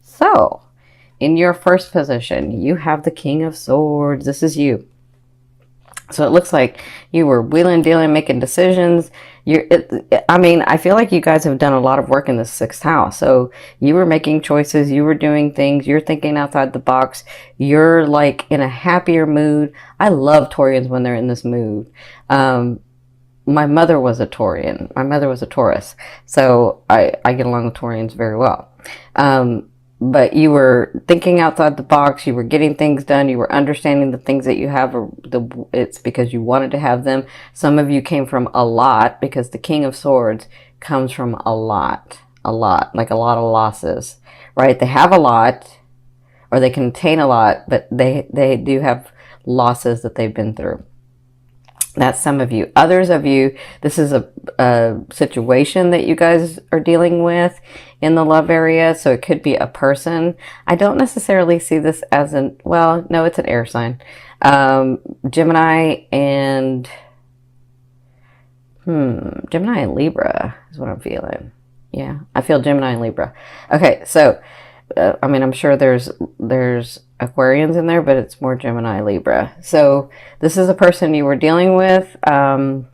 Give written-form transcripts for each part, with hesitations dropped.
So, in your first position, you have the King of Swords. This is you. So it looks like you were wheeling, dealing, making decisions. I feel like you guys have done a lot of work in the sixth house. So you were making choices, you were doing things, you're thinking outside the box. You're like in a happier mood. I love Taurians when they're in this mood. My mother was a Taurian. My mother was a Taurus. So I get along with Taurians very well. But you were thinking outside the box, you were getting things done, you were understanding the things that you have, it's because you wanted to have them. Some of you came from a lot, because the King of Swords comes from a lot, like a lot of losses, right? They have a lot, or they contain a lot, but they do have losses that they've been through. That's some of you. Others of you, this is a situation that you guys are dealing with in the love area. So it could be a person. I don't necessarily see this as well, no, it's an air sign. Gemini and Libra is what I'm feeling. Yeah, I feel Gemini and Libra. Okay, so I'm sure there's Aquarians in there, but it's more Gemini, Libra. So this is a person you were dealing with, and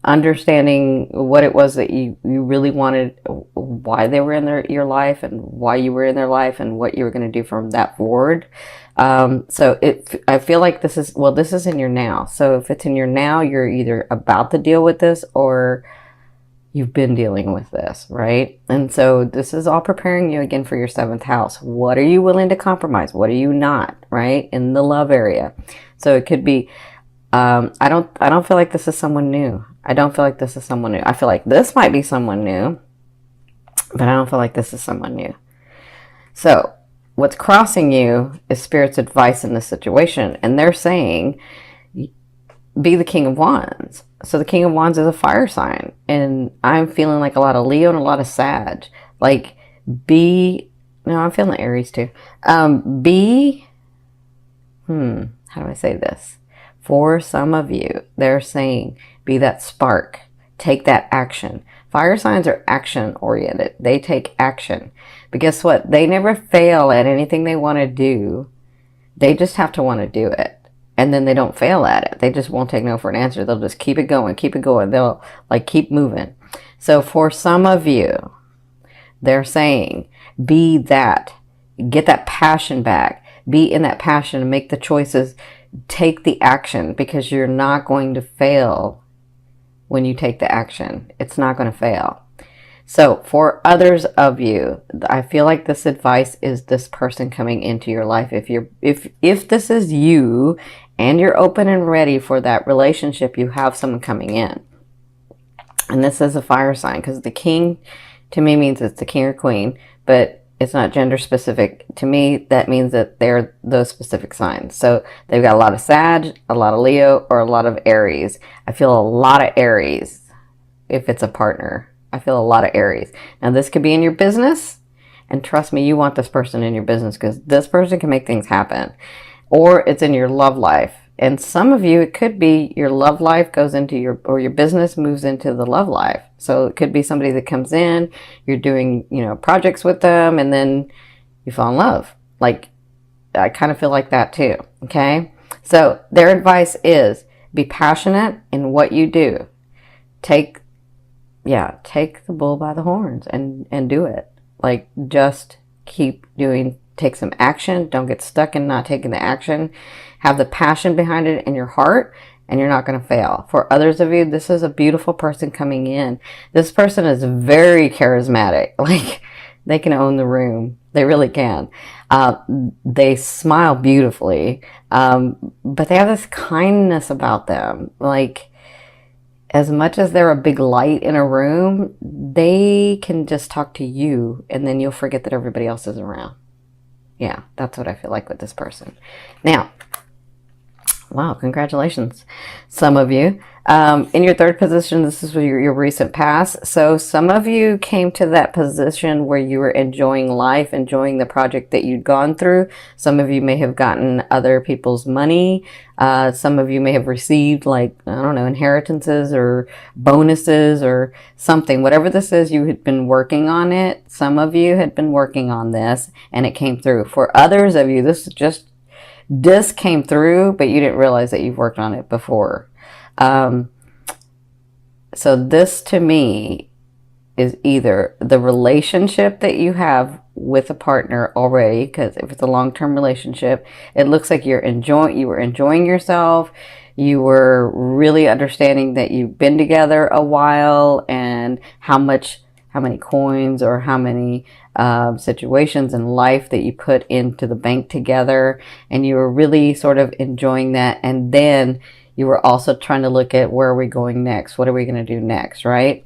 understanding what it was that you really wanted, why they were in your life, and why you were in their life, and what you were going to do from that forward. So I feel like this is in your now. So if it's in your now, you're either about to deal with this, or you've been dealing with this, right? And so this is all preparing you again for your seventh house. What are you willing to compromise? What are you not, right? In the love area. So it could be, I don't feel like this is someone new. I don't feel like this is someone new. I feel like this might be someone new, but I don't feel like this is someone new. So what's crossing you is Spirit's advice in this situation. And they're saying, be the King of Wands. So the King of Wands is a fire sign. And I'm feeling like a lot of Leo and a lot of Sag. Like, I'm feeling Aries too. How do I say this? For some of you, they're saying, be that spark. Take that action. Fire signs are action oriented. They take action. But guess what? They never fail at anything they want to do. They just have to want to do it. And then they don't fail at it. They just won't take no for an answer. They'll just keep it going, keep it going. They'll keep moving. So for some of you, they're saying, be that. Get that passion back. Be in that passion and make the choices. Take the action, because you're not going to fail when you take the action. It's not going to fail. So for others of you, I feel like this advice is this person coming into your life. If this is you and you're open and ready for that relationship, you have someone coming in. And this is a fire sign, because the king to me means it's the king or queen, but it's not gender specific. To me, that means that they're those specific signs. So they've got a lot of Sag, a lot of Leo, or a lot of Aries. I feel a lot of Aries if it's a partner. I feel a lot of Aries. Now, this could be in your business, and trust me, you want this person in your business, because this person can make things happen. Or it's in your love life. And some of you, it could be your love life goes into your business moves into the love life. So it could be somebody that comes in, you're doing, projects with them, and then you fall in love. Like, I kind of feel like that too. Okay. So their advice is, be passionate in what you do. Take the bull by the horns and do it. Like, just take some action. Don't get stuck in not taking the action. Have the passion behind it in your heart, and you're not going to fail. For others of you, this is a beautiful person coming in. This person is very charismatic. Like, they can own the room. They really can. They smile beautifully. But they have this kindness about them. Like, as much as they're a big light in a room, they can just talk to you, and then you'll forget that everybody else is around. Yeah, that's what I feel like with this person. Now, Wow, congratulations, some of you. In your third position, this is your recent past. So some of you came to that position where you were enjoying life, enjoying the project that you'd gone through. Some of you may have gotten other people's money. Some of you may have received, like, I don't know, inheritances or bonuses or something. Whatever this is, you had been working on it. Some of you had been working on this and it came through. For others of you, this came through, but you didn't realize that you've worked on it before. So this to me is either the relationship that you have with a partner already, because if it's a long-term relationship, it looks like you were enjoying yourself. You were really understanding that you've been together a while and how many coins or how many situations in life that you put into the bank together, and you were really sort of enjoying that. And then you were also trying to look at, where are we going next? What are we going to do next, right?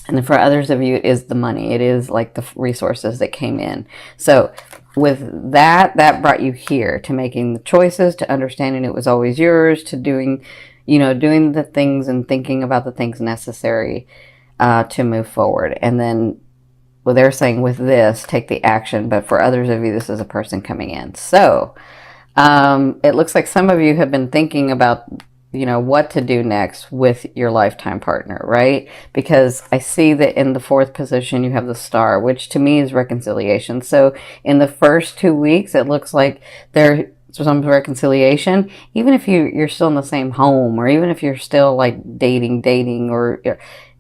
And for others of you, it is the money. It is like the resources that came in. So with that brought you here to making the choices, to understanding it was always yours, to doing the things and thinking about the things necessary to move forward. And then, well, they're saying with this, take the action. But for others of you, this is a person coming in. So it looks like some of you have been thinking about, what to do next with your lifetime partner, right? Because I see that in the fourth position, you have the star, which to me is reconciliation. So in the first 2 weeks, it looks like there's some reconciliation, even if you're still in the same home, or even if you're still like dating, or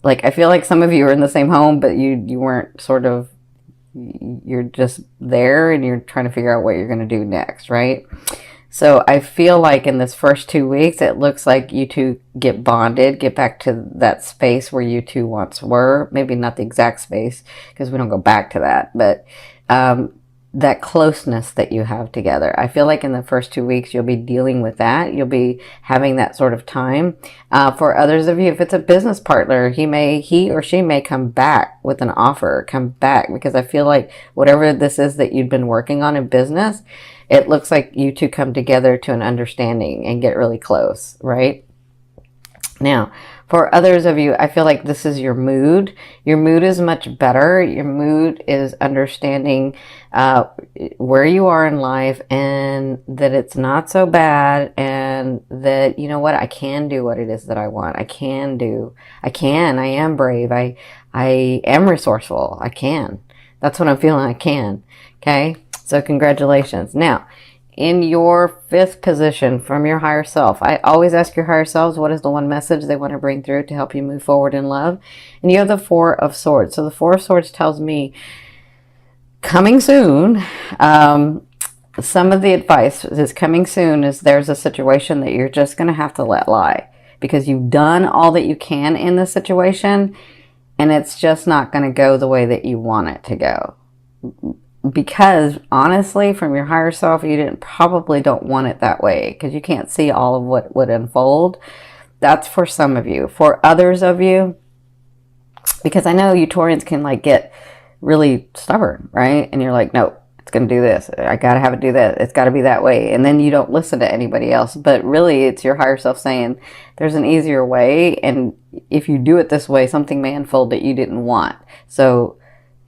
like, I feel like some of you are in the same home, but you weren't you're just there and you're trying to figure out what you're going to do next, right? So I feel like in this first 2 weeks, it looks like you two get bonded, get back to that space where you two once were. Maybe not the exact space, because we don't go back to that, but that closeness that you have together. I feel like in the first 2 weeks, you'll be dealing with that. You'll be having that sort of time. For others of you, if it's a business partner, he or she may come back with an offer, because I feel like whatever this is that you've been working on in business, it looks like you two come together to an understanding and get really close, right? Now, for others of you, I feel like this is your mood. Your mood is much better. Your mood is understanding where you are in life, and that it's not so bad, and that, you know what, I can do what it is that I want. I am brave. I am resourceful. I can. That's what I'm feeling. I can. Okay. So congratulations. Now, in your fifth position from your higher self, I always ask your higher selves, what is the one message they want to bring through to help you move forward in love? And you have the Four of Swords. So the Four of Swords tells me coming soon. Some of the advice is coming soon is there's a situation that you're just going to have to let lie, because you've done all that you can in the situation, and it's just not going to go the way that you want it to go. Because honestly, from your higher self, you probably don't want it that way, because you can't see all of what would unfold. That's for some of you. For others of you, because I know you Taurians can like get really stubborn, right? And you're like, no, it's going to do this. I got to have it do that. It's got to be that way. And then you don't listen to anybody else. But really, it's your higher self saying there's an easier way. And if you do it this way, something may unfold that you didn't want. So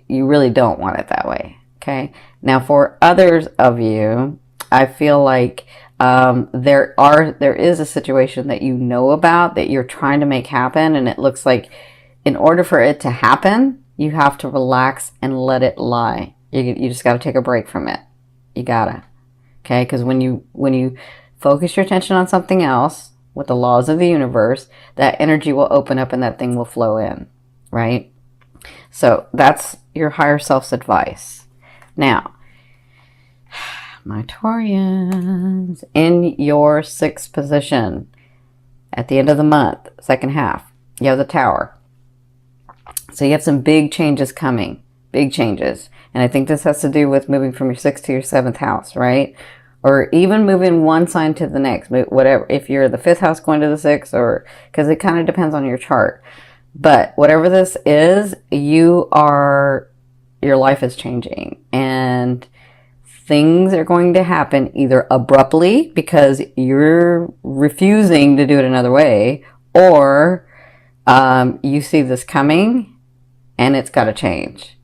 you really don't want it that way. Okay. Now, for others of you, I feel like there is a situation that you know about that you're trying to make happen, and it looks like in order for it to happen, you have to relax and let it lie. You just got to take a break from it. You gotta. Okay, because when you focus your attention on something else with the laws of the universe, that energy will open up and that thing will flow in, right? So that's your higher self's advice. Now, my Taurians, in your sixth position, at the end of the month, second half, you have the Tower. So you have some big changes coming, big changes. And I think this has to do with moving from your sixth to your seventh house, right? Or even moving one sign to the next, whatever. If you're the fifth house going to the sixth, or because it kind of depends on your chart. But whatever this is, your life is changing, and things are going to happen either abruptly because you're refusing to do it another way, or you see this coming and it's got to change.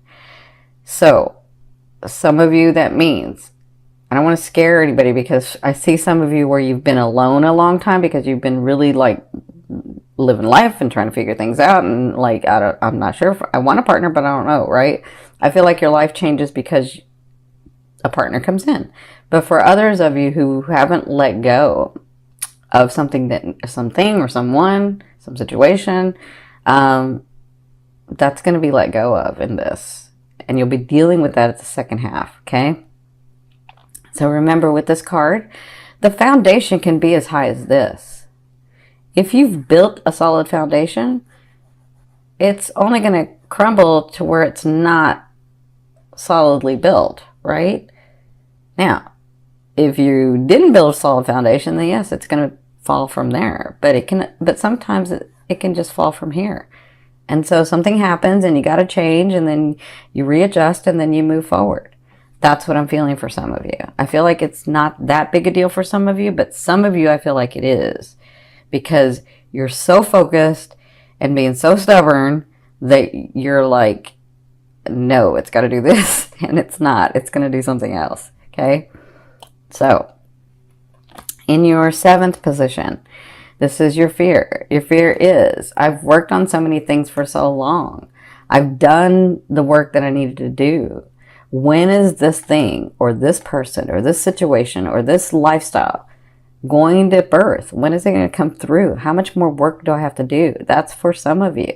So some of you, that means, I don't want to scare anybody, because I see some of you where you've been alone a long time because you've been really like living life and trying to figure things out, and like I'm not sure if I want a partner, but I don't know, right? I feel like your life changes because a partner comes in. But for others of you who haven't let go of something or someone, some situation, that's going to be let go of in this, and you'll be dealing with that at the second half. Okay, so remember, with this card, the foundation can be as high as this. If you've built a solid foundation, it's only going to crumble to where it's not solidly built, right? Now, if you didn't build a solid foundation, then yes, it's going to fall from there. But sometimes it can just fall from here. And so something happens and you got to change, and then you readjust, and then you move forward. That's what I'm feeling for some of you. I feel like it's not that big a deal for some of you, but some of you I feel like it is, because you're so focused and being so stubborn that you're like, no, it's got to do this, and it's not. It's going to do something else. Okay, so in your 7th position, this is your fear. Your fear is, I've worked on so many things for so long. I've done the work that I needed to do. When is this thing or this person or this situation or this lifestyle going to birth? When is it going to come through? How much more work do I have to do? That's for some of you.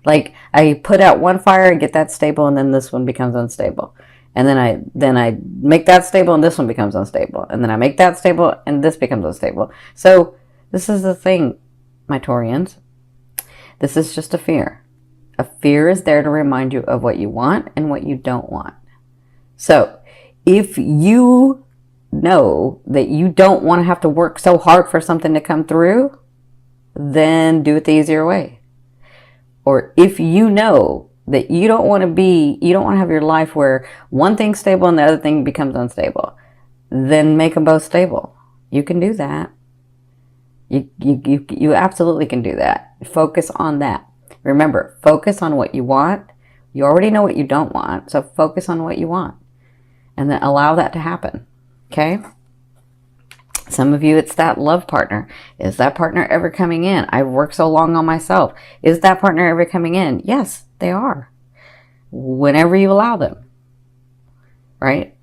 Like, I put out one fire and get that stable, and then this one becomes unstable. And then I make that stable and this one becomes unstable. And then I make that stable and this becomes unstable. So this is the thing, my Taurians. This is just a fear. A fear is there to remind you of what you want and what you don't want. So if you know that you don't want to have to work so hard for something to come through, then do it the easier way. Or if you know that you don't want to have your life where one thing's stable and the other thing becomes unstable, then make them both stable. You can do that. You absolutely can do that. Focus on that. Remember, focus on what you want. You already know what you don't want, so focus on what you want. And then allow that to happen. Okay? Some of you, it's that love partner. Is that partner ever coming in? I've worked so long on myself. Is that partner ever coming in? Yes, they are. Whenever you allow them. Right?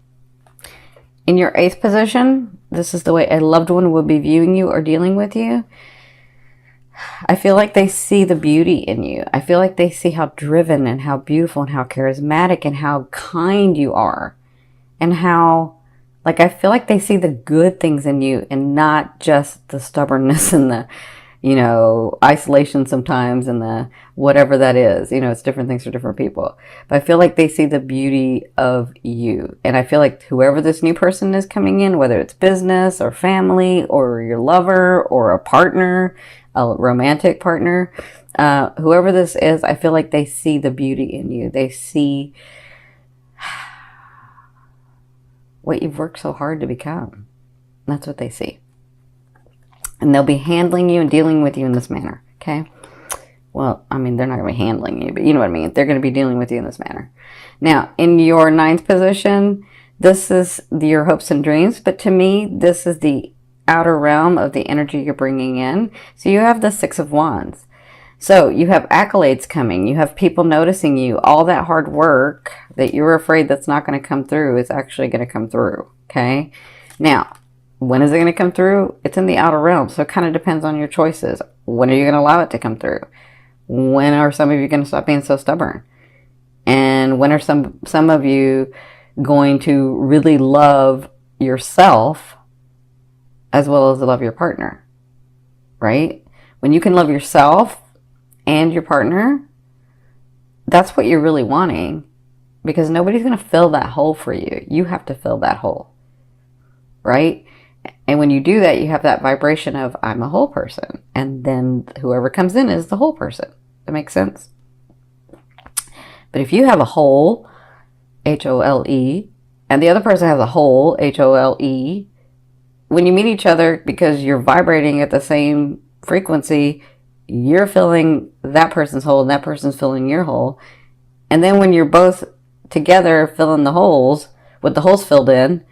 In your 8th position, this is the way a loved one will be viewing you or dealing with you. I feel like they see the beauty in you. I feel like they see how driven and how beautiful and how charismatic and how kind you are. And how, like, I feel like they see the good things in you and not just the stubbornness and the, isolation sometimes and the whatever that is. It's different things for different people. But I feel like they see the beauty of you. And I feel like whoever this new person is coming in, whether it's business or family or your lover or a partner, a romantic partner, whoever this is, I feel like they see the beauty in you. They see what you've worked so hard to become. That's what they see. And they'll be handling you and dealing with you in this manner. Okay? Well, I mean, they're not going to be handling you, but you know what I mean. They're going to be dealing with you in this manner. Now, in your 9th position, this is your hopes and dreams. But to me, this is the outer realm of the energy you're bringing in. So you have the 6 of Wands. So you have accolades coming. You have people noticing you. All that hard work that you were afraid that's not going to come through is actually going to come through. Okay? Now, when is it going to come through? It's in the outer realm. So it kind of depends on your choices. When are you going to allow it to come through? When are some of you going to stop being so stubborn? And when are some of you going to really love yourself as well as love your partner? Right? When you can love yourself and your partner, that's what you're really wanting, because nobody's going to fill that hole for you. You have to fill that hole, right? And when you do that, you have that vibration of, I'm a whole person. And then whoever comes in is the whole person. That makes sense? But if you have a hole, H-O-L-E, and the other person has a hole, Hole. When you meet each other, because you're vibrating at the same frequency, you're filling that person's hole and that person's filling your hole. And then when you're both together filling the holes, with the holes filled in,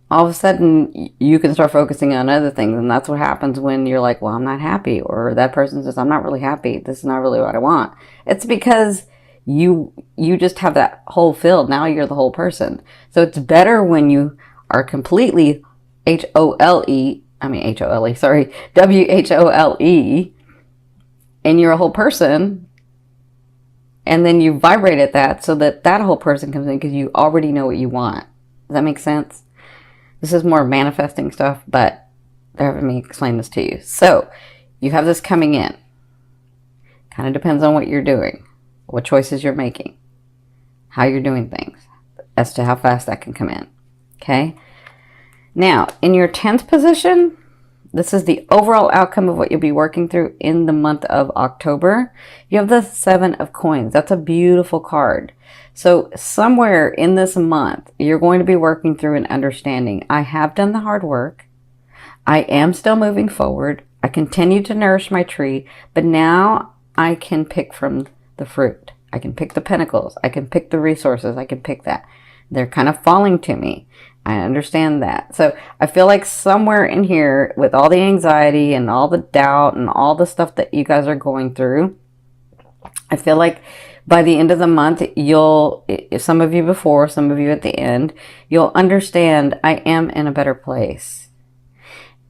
all of a sudden you can start focusing on other things. And that's what happens when you're like, well, I'm not happy. Or that person says, I'm not really happy. This is not really what I want. It's because you just have that hole filled. Now you're the whole person. So it's better when you are completely WHOLE, and you're a whole person, and then you vibrate at that so that that whole person comes in because you already know what you want. Does that make sense? This is more manifesting stuff, but they're having me explain this to you. So you have this coming in. Kind of depends on what you're doing, what choices you're making, how you're doing things, as to how fast that can come in. Okay? Now, in your 10th position, this is the overall outcome of what you'll be working through in the month of October. You have the 7 of Coins. That's a beautiful card. So somewhere in this month, you're going to be working through an understanding. I have done the hard work. I am still moving forward. I continue to nourish my tree, but now I can pick from the fruit. I can pick the pentacles. I can pick the resources. I can pick that. They're kind of falling to me. I understand that. So I feel like somewhere in here, with all the anxiety and all the doubt and all the stuff that you guys are going through, I feel like by the end of the month, you'll, some of you before, some of you at the end, you'll understand I am in a better place.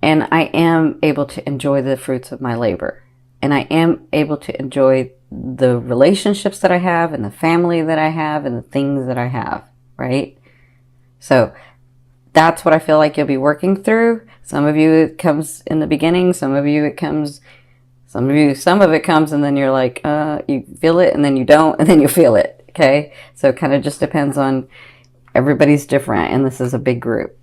And I am able to enjoy the fruits of my labor. And I am able to enjoy the relationships that I have and the family that I have and the things that I have, right? So that's what I feel like you'll be working through. Some of you it comes in the beginning. Some of you it comes, some of it comes and then you're like, you feel it and then you don't and then you feel it. Okay. So it kind of just depends on, everybody's different and this is a big group.